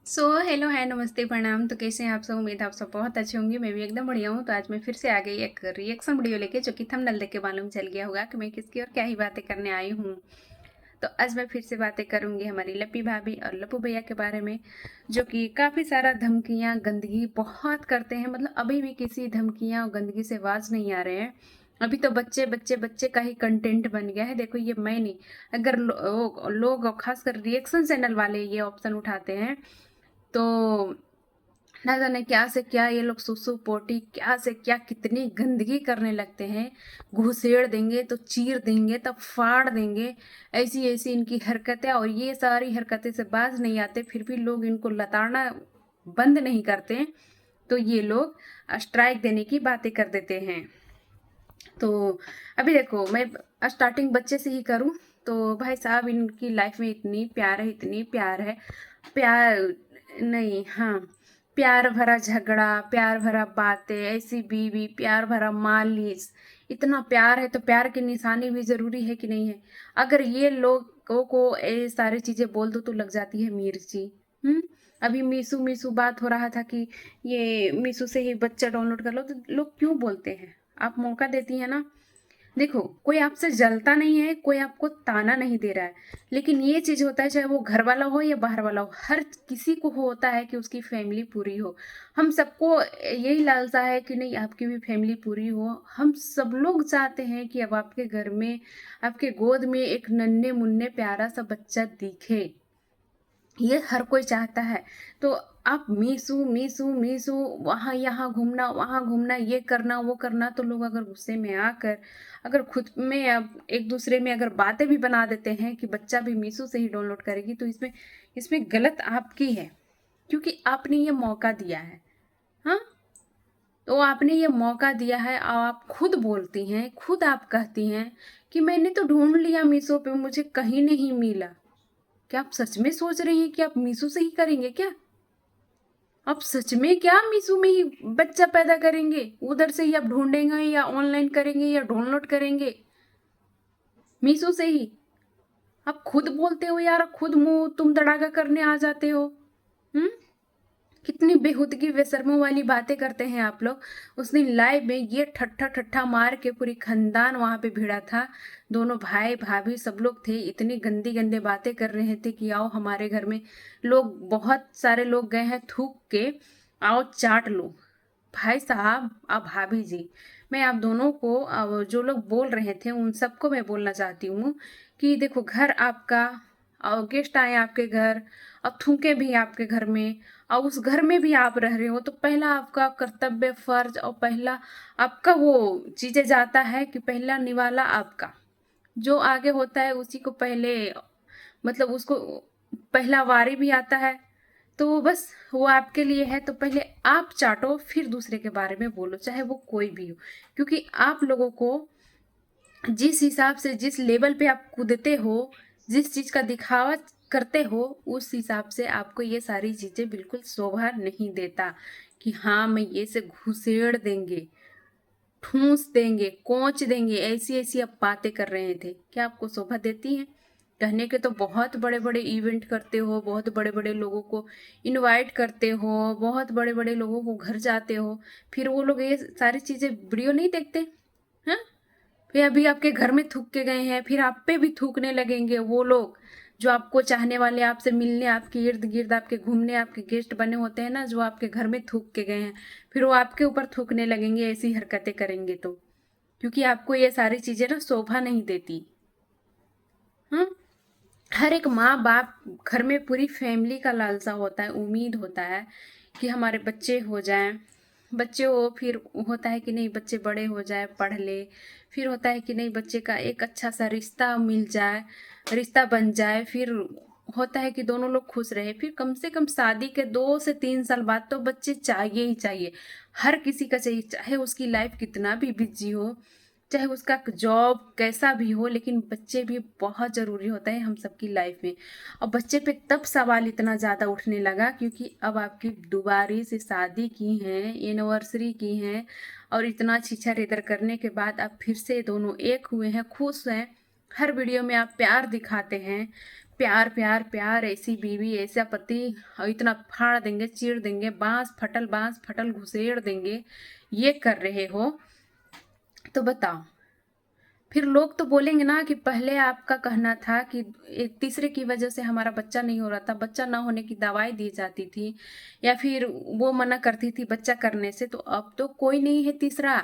Hello hi नमस्ते प्रणाम। तो कैसे हैं आप सब? उम्मीद है आप सब बहुत अच्छे होंगे। मैं भी एकदम बढ़िया हूँ। तो आज मैं फिर से आ गई एक रिएक्शन वीडियो लेके, जो कि थंबनेल देख के मालूम चल गया होगा कि मैं किसकी और क्या ही बातें करने आई हूँ। तो आज मैं फिर से बातें करूंगी हमारी लप्पी भाभी और लप्पू भैया के बारे में, जो कि काफ़ी सारा धमकियाँ गंदगी बहुत करते हैं। मतलब अभी भी किसी धमकियाँ और गंदगी से आवाज़ नहीं आ रहे हैं। अभी तो बच्चे बच्चे बच्चे का ही कंटेंट बन गया है। देखो, ये मैं नहीं, अगर लोग खासकर रिएक्शन चैनल वाले ये ऑप्शन उठाते हैं तो ना जाने क्या से क्या ये लोग सुसु पोटी क्या से क्या कितनी गंदगी करने लगते हैं। घुसेड़ देंगे तो चीर देंगे तब फाड़ देंगे। ऐसी ऐसी इनकी हरकतें, और ये सारी हरकतें से बाज नहीं आते, फिर भी लोग इनको लताड़ना बंद नहीं करते। तो ये लोग स्ट्राइक देने की बातें कर देते हैं। तो अभी देखो, मैं स्टार्टिंग बच्चे से ही करूं तो भाई साहब, इनकी लाइफ में इतनी प्यार है, इतनी प्यार है। प्यार नहीं, हाँ, प्यार भरा झगड़ा, प्यार भरा बातें, ऐसी बीवी, प्यार भरा मालिश। इतना प्यार है तो प्यार की निशानी भी जरूरी है कि नहीं है? अगर ये लोगों को ये सारी चीजें बोल दो तो लग जाती है मिर्ची। अभी मीशू मीशू बात हो रहा था कि ये मीशू से ही बच्चा डाउनलोड कर लो, तो लोग क्यों बोलते हैं? आप मौका देती है ना। देखो, कोई आपसे जलता नहीं है, कोई आपको ताना नहीं दे रहा है, लेकिन ये चीज होता है, चाहे वो घर वाला हो या बाहर वाला हो, हर किसी को होता है कि उसकी फैमिली पूरी हो। हम सबको यही लालसा है कि नहीं, आपकी भी फैमिली पूरी हो। हम सब लोग चाहते हैं कि अब आपके घर में, आपके गोद में एक नन्हे मुन्ने प्यारा सा बच्चा दिखे। ये हर कोई चाहता है। तो आप मीसू मीसू मीसू, वहाँ यहाँ घूमना, वहाँ घूमना, ये करना वो करना, तो लोग अगर गुस्से में आकर अगर खुद में अब एक दूसरे में अगर बातें भी बना देते हैं कि बच्चा भी मीसू से ही डाउनलोड करेगी, तो इसमें इसमें गलत आपकी है, क्योंकि आपने ये मौका दिया है। हाँ, तो आपने ये मौका दिया है और आप खुद बोलती हैं, खुद आप कहती हैं कि मैंने तो ढूंढ लिया मीशो पे, मुझे कहीं नहीं मिला। क्या आप सच में सोच रही हैं कि आप मीशो से ही करेंगे क्या? आप सच में क्या मीशो में ही बच्चा पैदा करेंगे? उधर से ही आप ढूंढेंगे या ऑनलाइन करेंगे या डाउनलोड करेंगे? मीशो से ही? आप खुद बोलते हो यार, खुद मुंह तुम तड़ाका करने आ जाते हो। हम्म कितनी बेहूदगी बेशर्मों वाली बातें करते हैं आप लोग। उस दिन लाइव में ये ठट्ठा ठट्ठा मार के पूरी खानदान वहां पे भिड़ा था। दोनों भाई भाभी सब लोग थे, इतनी गंदी गंदे बातें कर रहे थे कि आओ हमारे घर में, लोग बहुत सारे लोग गए हैं थूक के, आओ चाट लो। भाई साहब, आप भाभी जी, मैं आप दोनों को, जो लोग बोल रहे थे उन सबको मैं बोलना चाहती हूँ कि देखो, घर आपका, और गेस्ट आए आपके घर, और थूके भी आपके घर में, और उस घर में भी आप रह रहे हो, तो पहला आपका कर्तव्य फर्ज और पहला आपका वो चीजें जाता है कि पहला निवाला आपका, जो आगे होता है उसी को पहले, मतलब उसको पहला वारी भी आता है। तो बस वो आपके लिए है, तो पहले आप चाटो फिर दूसरे के बारे में बोलो, चाहे वो कोई भी हो। क्योंकि आप लोगों को जिस हिसाब से, जिस लेवल पे आप कूदते हो, जिस चीज का दिखावा करते हो, उस हिसाब से आपको ये सारी चीजें बिल्कुल शोभा नहीं देता। कि हाँ, मैं ये से घुसेड़ देंगे, ठूंस देंगे, कोंच देंगे, ऐसी ऐसी आप बातें कर रहे थे, क्या आपको शोभा देती हैं? कहने के तो बहुत बड़े बड़े इवेंट करते हो, बहुत बड़े बड़े लोगों को इनवाइट करते हो, बहुत बड़े बड़े लोगों को घर जाते हो, फिर वो लोग ये सारी चीजें वीडियो नहीं देखते? हाँ, फिर अभी आपके घर में थूक के गए हैं, फिर आप पे भी थूकने लगेंगे वो लोग जो आपको चाहने वाले, आपसे मिलने, आपके इर्द गिर्द आपके घूमने, आपके गेस्ट बने होते हैं ना, जो आपके घर में थूक के गए हैं, फिर वो आपके ऊपर थूकने लगेंगे, ऐसी हरकतें करेंगे तो। क्योंकि आपको ये सारी चीजें ना शोभा नहीं देती। हाँ, हर एक माँ बाप घर में पूरी फैमिली का लालसा होता है, उम्मीद होता है कि हमारे बच्चे हो जाएं, बच्चे हो, फिर होता है कि नहीं बच्चे बड़े हो जाए, पढ़ ले, फिर होता है कि नहीं बच्चे का एक अच्छा सा रिश्ता मिल जाए, रिश्ता बन जाए, फिर होता है कि दोनों लोग खुश रहे, फिर कम से कम शादी के 2 से 3 साल बाद तो बच्चे चाहिए ही चाहिए। हर किसी का चाहिए, चाहे उसकी लाइफ कितना भी बिजी हो, चाहे उसका जॉब कैसा भी हो, लेकिन बच्चे भी बहुत ज़रूरी होता है हम सबकी लाइफ में। और बच्चे पे तब सवाल इतना ज़्यादा उठने लगा क्योंकि अब आपकी दोबारी से शादी की हैं, एनिवर्सरी की हैं, और इतना छीछा रेदर करने के बाद आप फिर से दोनों एक हुए हैं, खुश हैं, हर वीडियो में आप प्यार दिखाते हैं, प्यार प्यार प्यार, ऐसी बीवी ऐसा पति, और इतना फाड़ देंगे, चीर देंगे, बांस फटल घुसेड़ देंगे, ये कर रहे हो तो बताओ। फिर लोग तो बोलेंगे ना कि पहले आपका कहना था कि एक तीसरे की वजह से हमारा बच्चा नहीं हो रहा था, बच्चा ना होने की दवाई दी जाती थी, या फिर वो मना करती थी बच्चा करने से, तो अब तो कोई नहीं है तीसरा,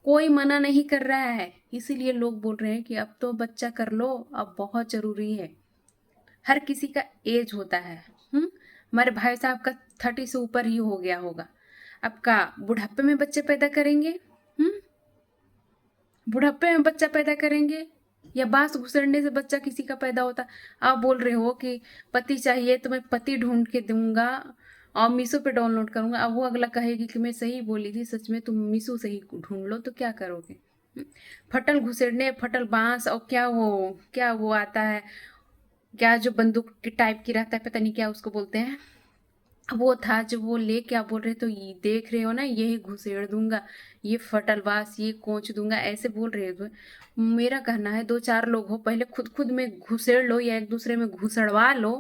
कोई मना नहीं कर रहा है, इसीलिए लोग बोल रहे हैं कि अब तो बच्चा कर लो, अब बहुत जरूरी है। हर किसी का एज होता है। हमारे भाई साहब का 30 से ऊपर ही हो गया होगा, आपका बुढ़ापे में बच्चे पैदा करेंगे? बुढ़ापे में बच्चा पैदा करेंगे, या बांस घुसड़ने से बच्चा किसी का पैदा होता? आप बोल रहे हो कि पति चाहिए तो मैं पति ढूंढ के दूंगा और मीशो पे डाउनलोड करूंगा। अब वो अगला कहेगी कि मैं सही बोली थी, सच में तुम मीशो से ही ढूंढ लो, तो क्या करोगे? फटल घुसेड़ने, फटल बांस, और क्या वो आता है, क्या जो बंदूक के टाइप की रहता है, पता नहीं क्या उसको बोलते हैं, वो था जो वो ले क्या बोल रहे, तो ये देख रहे हो ना, यही घुसेड़ दूंगा, ये फटलबास, ये कोच दूंगा, ऐसे बोल रहे हो। मेरा कहना है 2-4 लोग हो, पहले खुद में घुसेड़ लो या एक दूसरे में घुसड़वा लो,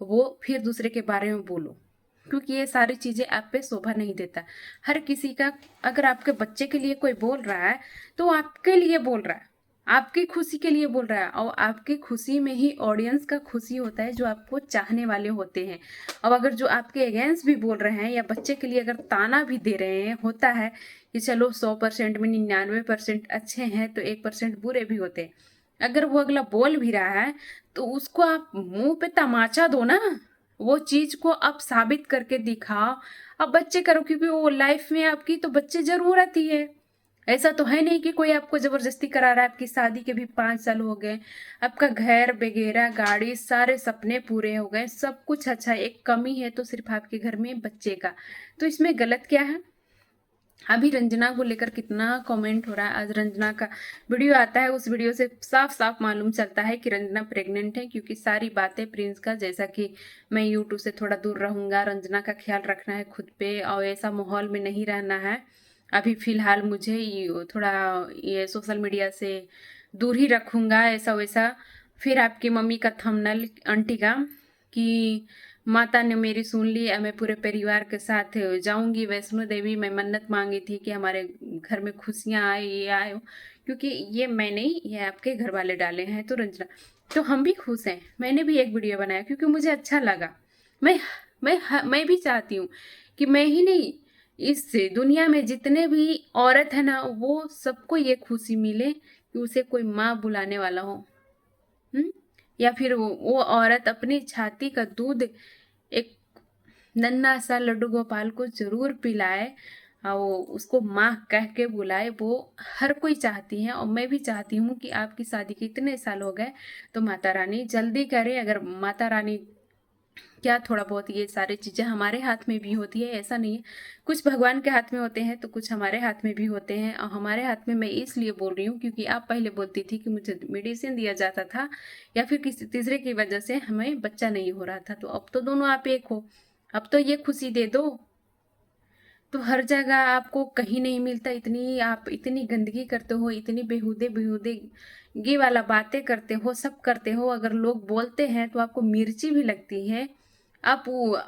वो फिर दूसरे के बारे में बोलो, क्योंकि ये सारी चीजें आप पे शोभा नहीं देता। हर किसी का, अगर आपके बच्चे के लिए कोई बोल रहा है तो आपके लिए बोल रहा है, आपकी खुशी के लिए बोल रहा है, और आपकी खुशी में ही ऑडियंस का खुशी होता है, जो आपको चाहने वाले होते हैं। अब अगर जो आपके अगेंस्ट भी बोल रहे हैं या बच्चे के लिए अगर ताना भी दे रहे हैं, होता है कि चलो 100% में 99% अच्छे हैं तो 1% बुरे भी होते हैं। अगर वो अगला बोल भी रहा है तो उसको आप मुंह पे तमाचा दो ना, वो चीज को आप साबित करके दिखाओ। अब बच्चे करो, क्योंकि वो लाइफ में आपकी तो बच्चे जरूर आती है। ऐसा तो है नहीं कि कोई आपको जबरदस्ती करा रहा है। आपकी शादी के भी 5 साल हो गए, आपका घर वगैरह, गाड़ी, सारे सपने पूरे हो गए, सब कुछ अच्छा, एक कमी है तो सिर्फ आपके घर में बच्चे का, तो इसमें गलत क्या है? अभी रंजना को लेकर कितना कमेंट हो रहा है। आज रंजना का वीडियो आता है, उस वीडियो से साफ साफ मालूम चलता है कि रंजना प्रेग्नेंट है, क्योंकि सारी बातें प्रिंस का, जैसा कि मैं यूट्यूब से थोड़ा दूर रहूंगा, रंजना का ख्याल रखना है खुद पे, और ऐसा माहौल में नहीं रहना है अभी फिलहाल, मुझे थोड़ा ये सोशल मीडिया से दूर ही रखूंगा, ऐसा वैसा। फिर आपकी मम्मी का थंबनेल आंटी का कि माता ने मेरी सुन ली, अब मैं पूरे परिवार के साथ जाऊंगी वैष्णो देवी, मैं मन्नत मांगी थी कि हमारे घर में खुशियां आए, ये आए, क्योंकि ये मैं नहीं, ये आपके घर वाले डाले हैं। तो रंजना, तो हम भी खुश हैं, मैंने भी एक वीडियो बनाया क्योंकि मुझे अच्छा लगा। मैं मैं भी चाहती हूँ कि मैं ही नहीं, इस दुनिया में जितने भी औरत है ना, वो सबको ये खुशी मिले कि उसे कोई माँ बुलाने वाला हो। या फिर वो औरत अपनी छाती का दूध एक नन्हा सा लड्डू गोपाल को जरूर पिलाए, और वो उसको माँ कह के बुलाए, वो हर कोई चाहती है। और मैं भी चाहती हूँ कि आपकी शादी के इतने साल हो गए, तो माता रानी जल्दी करे। अगर माता रानी क्या, थोड़ा बहुत ये सारी चीजें हमारे हाथ में भी होती है, ऐसा नहीं है, कुछ भगवान के हाथ में होते हैं तो कुछ हमारे हाथ में भी होते हैं। और हमारे हाथ में मैं इसलिए बोल रही हूँ क्योंकि आप पहले बोलती थी कि मुझे मेडिसिन दिया जाता था, या फिर किसी तीसरे की वजह से हमें बच्चा नहीं हो रहा था, तो अब तो दोनों आप एक हो, अब तो ये खुशी दे दो। तो हर जगह आपको कहीं नहीं मिलता, इतनी आप इतनी गंदगी करते हो, इतनी बेहुदे बेहुदे गी वाला बातें करते हो, सब करते हो। अगर लोग बोलते हैं तो आपको मिर्ची भी लगती है। आप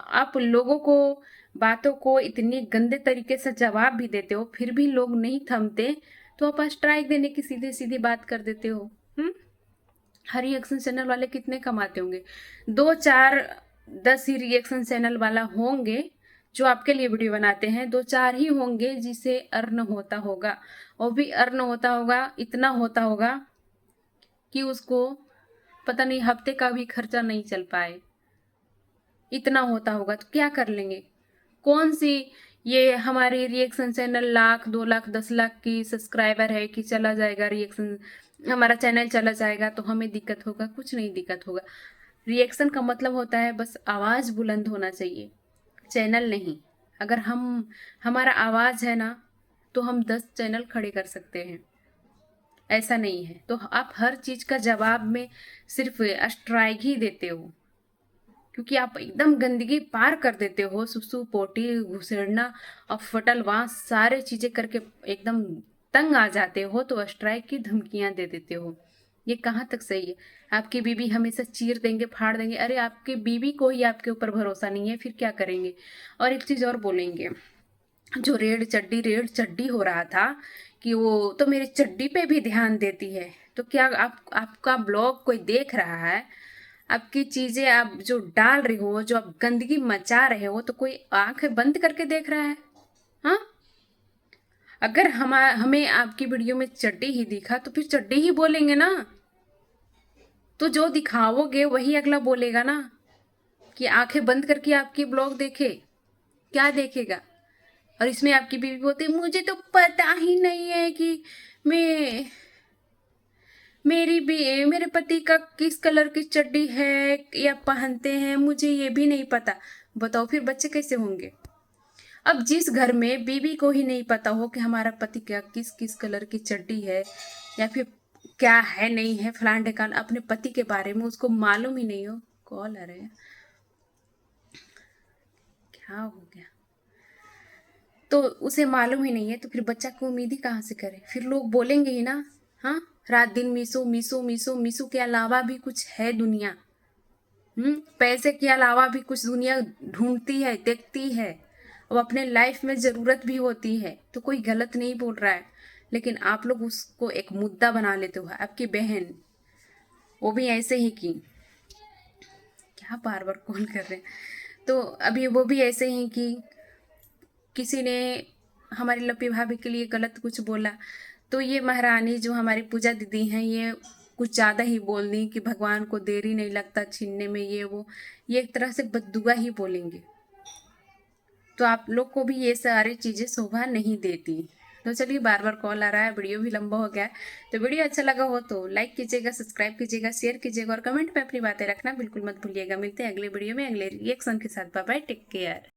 आप लोगों को, बातों को इतनी गंदे तरीके से जवाब भी देते हो, फिर भी लोग नहीं थमते, तो आप स्ट्राइक देने की सीधी सीधी बात कर देते हो। हर रिएक्शन चैनल वाले कितने कमाते होंगे? 2-4-10 ही रिएक्शन चैनल वाला होंगे जो आपके लिए वीडियो बनाते हैं, 2-4 ही होंगे जिसे अर्न होता होगा, और भी अर्न होता होगा, इतना होता होगा कि उसको पता नहीं हफ्ते का भी खर्चा नहीं चल पाए, इतना होता होगा। तो क्या कर लेंगे? कौन सी ये हमारी रिएक्शन चैनल 1 लाख 2 लाख 10 लाख की सब्सक्राइबर है कि चला जाएगा रिएक्शन, हमारा चैनल चला जाएगा तो हमें दिक्कत होगा? कुछ नहीं दिक्कत होगा। रिएक्शन का मतलब होता है बस आवाज बुलंद होना चाहिए, चैनल नहीं। अगर हमारा आवाज है ना, तो हम 10 चैनल खड़े कर सकते हैं, ऐसा नहीं है। तो आप हर चीज का जवाब में सिर्फ स्ट्राइक ही देते हो, क्योंकि आप एकदम गंदगी पार कर देते हो, सुसु पोटी घुसेड़ना और फटलवास सारे चीजें करके एकदम तंग आ जाते हो, तो स्ट्राइक की धमकियां दे देते हो। ये कहाँ तक सही है? आपकी बीवी हमेशा चीर देंगे, फाड़ देंगे। अरे आपकी बीवी को ही आपके ऊपर भरोसा नहीं है, फिर क्या करेंगे? और एक चीज़ और बोलेंगे, जो रेड चड्डी हो रहा था कि वो तो मेरी चड्डी पे भी ध्यान देती है। तो क्या आपका ब्लॉग कोई देख रहा है? आपकी चीजें आप जो डाल रहे हो, जो आप गंदगी मचा रहे हो, तो कोई आंखें बंद करके देख रहा है? हाँ, अगर हमें आपकी वीडियो में चड्डी ही दिखा तो फिर चड्डी ही बोलेंगे ना। तो जो दिखाओगे वही अगला बोलेगा ना, कि आंखें बंद करके आपकी ब्लॉग देखे। क्या देखेगा? और इसमें आपकी बीवी बोलती है, मुझे तो पता ही नहीं है कि मैं मेरे पति का किस कलर की चड्डी है या पहनते हैं, मुझे ये भी नहीं पता। बताओ फिर बच्चे कैसे होंगे? अब जिस घर में बीवी को ही नहीं पता हो कि हमारा पति क्या किस किस कलर की चड्डी है या फिर क्या है नहीं है, फलान ढिकान, अपने पति के बारे में उसको मालूम ही नहीं हो। कॉल आ रहे हैं, क्या हो गया? तो उसे मालूम ही नहीं है, तो फिर बच्चा को उम्मीद ही कहाँ से करे? फिर लोग बोलेंगे ही ना। हाँ, रात दिन मीसो मीसो मीसो मीसो के अलावा भी कुछ है दुनिया। पैसे के अलावा भी कुछ दुनिया ढूंढती है, देखती है। अब अपने लाइफ में ज़रूरत भी होती है, तो कोई गलत नहीं बोल रहा है, लेकिन आप लोग उसको एक मुद्दा बना लेते हो। आपकी बहन, वो भी ऐसे ही की, क्या बार बार कॉल कर रहे हैं, तो अभी वो भी ऐसे ही कि किसी ने हमारी लपी भाभी के लिए गलत कुछ बोला, तो ये महारानी जो हमारी पूजा दीदी हैं, ये कुछ ज़्यादा ही बोल दी कि भगवान को देरी नहीं लगता छीनने में, ये वो, ये एक तरह से बद्दुआ ही बोलेंगे। तो आप लोग को भी ये सारी चीज़ें शोभा नहीं देती। तो चलिए, बार बार कॉल आ रहा है, वीडियो भी लंबा हो गया है। तो वीडियो अच्छा लगा हो तो लाइक कीजिएगा, सब्सक्राइब कीजिएगा, शेयर कीजिएगा और कमेंट में अपनी बातें रखना बिल्कुल मत भूलिएगा। मिलते हैं अगले वीडियो में अगले रिएक्शन के साथ। Bye bye, take care.